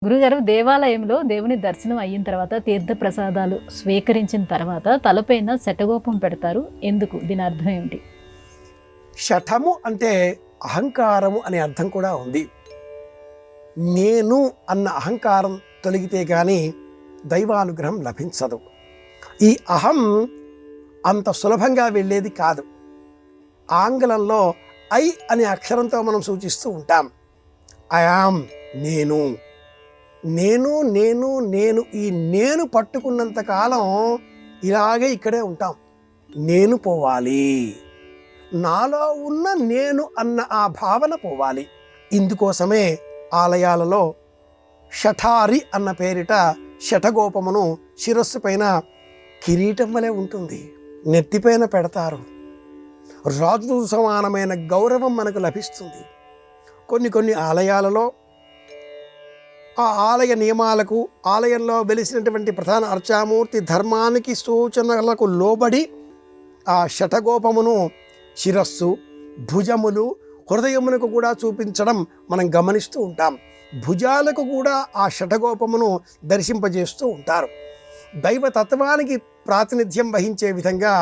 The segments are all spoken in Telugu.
గురుగారు, దేవాలయంలో దేవుని దర్శనం అయిన తర్వాత తీర్థ ప్రసాదాలు స్వీకరించిన తర్వాత తలపైన శటగోపం పెడతారు. ఎందుకు? దీని అర్థం ఏమిటి? శఠము అంటే అహంకారము అనే అర్థం కూడా ఉంది. నేను అన్న అహంకారం తొలగితే కానీ దైవానుగ్రహం లభించదు. ఈ అహం అంత సులభంగా వెళ్ళేది కాదు. ఆంగ్లంలో ఐ అనే అక్షరంతో మనం సూచిస్తూ ఉంటాం. ఐ యామ్, నేను నేను నేను నేను ఈ నేను పట్టుకున్నంత కాలం ఇలాగే ఇక్కడే ఉంటాం. నేను పోవాలి, నాలో ఉన్న నేను అన్న ఆ భావన పోవాలి. ఇందుకోసమే ఆలయాలలో శఠారి అన్న పేరిట శఠగోపమును శిరస్సు పైన కిరీటం వలె ఉంటుంది, నెత్తిపైన పెడతారు. రాజు సమానమైన గౌరవం మనకు లభిస్తుంది. కొన్ని ఆలయాలలో ఆ ఆలయ నియమాలకు, ఆలయంలో వెలిసినటువంటి ప్రధాన అర్చామూర్తి ధర్మానికి సూచనలకు లోబడి ఆ శఠగోపమును శిరస్సు, భుజములు, హృదయమునకు కూడా చూపించడం మనం గమనిస్తూ ఉంటాం. భుజాలకు కూడా ఆ శఠగోపమును దర్శింపజేస్తూ ఉంటారు. దైవతత్వానికి ప్రాతినిధ్యం వహించే విధంగా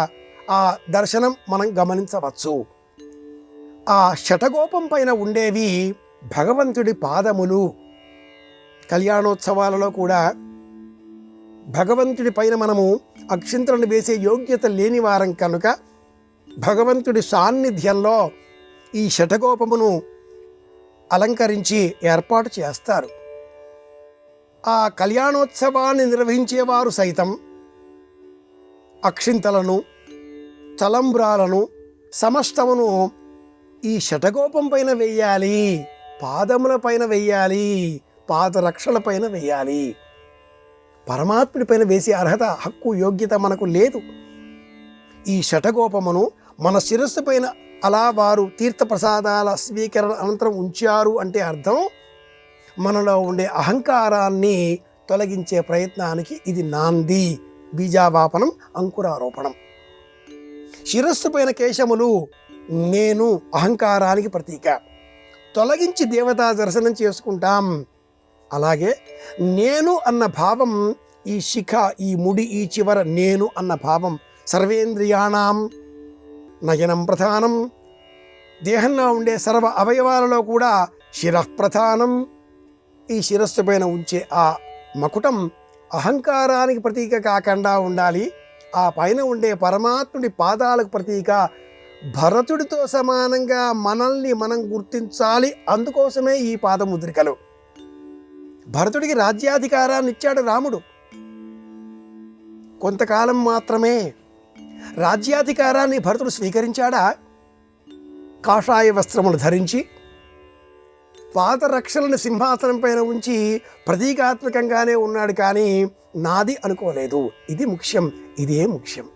ఆ దర్శనం మనం గమనించవచ్చు. ఆ శఠగోపం పైన ఉండేవి భగవంతుడి పాదములు. కళ్యాణోత్సవాలలో కూడా భగవంతుడి పైన మనము అక్షింతలను వేసే యోగ్యత లేని వారం కనుక భగవంతుడి సాన్నిధ్యంలో ఈ శఠగోపమును అలంకరించి ఏర్పాటు చేస్తారు. ఆ కళ్యాణోత్సవాన్ని నిర్వహించేవారు సైతం అక్షింతలను, తలంబ్రాలను సమస్తమును ఈ శఠగోపం పైన వెయ్యాలి, పాదముల పైన వెయ్యాలి, పాదరక్షల పైన వేయాలి. పరమాత్ముడి పైన వేసే అర్హత, హక్కు, యోగ్యత మనకు లేదు. ఈ శఠగోపమును మన శిరస్సు పైన అలా వారు తీర్థప్రసాదాల స్వీకరణ అనంతరం ఉంచారు అంటే అర్థం మనలో ఉండే అహంకారాన్ని తొలగించే ప్రయత్నానికి ఇది నాంది, బీజావాపనం, అంకురారోపణం. శిరస్సు పైన కేశములు నేను అహంకారానికి ప్రతీక. తొలగించి దేవతా దర్శనం చేసుకుంటాం. అలాగే నేను అన్న భావం, ఈ శిఖ, ఈ ముడి, ఈ చివర నేను అన్న భావం సర్వేంద్రియాణం నయనం ప్రధానం. దేహంలో ఉండే సర్వ అవయవాలలో కూడా శిరఃప్రధానం. ఈ శిరస్సు పైన ఉంచే ఆ మకుటం అహంకారానికి ప్రతీక కాకుండా ఉండాలి. ఆ పైన ఉండే పరమాత్ముడి పాదాలకు ప్రతీక. భరతుడితో సమానంగా మనల్ని మనం గుర్తించాలి. అందుకోసమే ఈ పాదముద్రికలు. భరతుడికి రాజ్యాధికారాన్ని ఇచ్చాడు రాముడు. కొంతకాలం మాత్రమే. రాజ్యాధికారాన్ని భరతుడు స్వీకరించాడా? కాషాయ వస్త్రములు ధరించి పాదరక్షలను సింహాసనం పైన ఉంచి ప్రతీకాత్మకంగానే ఉన్నాడు, కానీ నాది అనుకోలేదు. ఇది ముఖ్యం, ఇదే ముఖ్యం.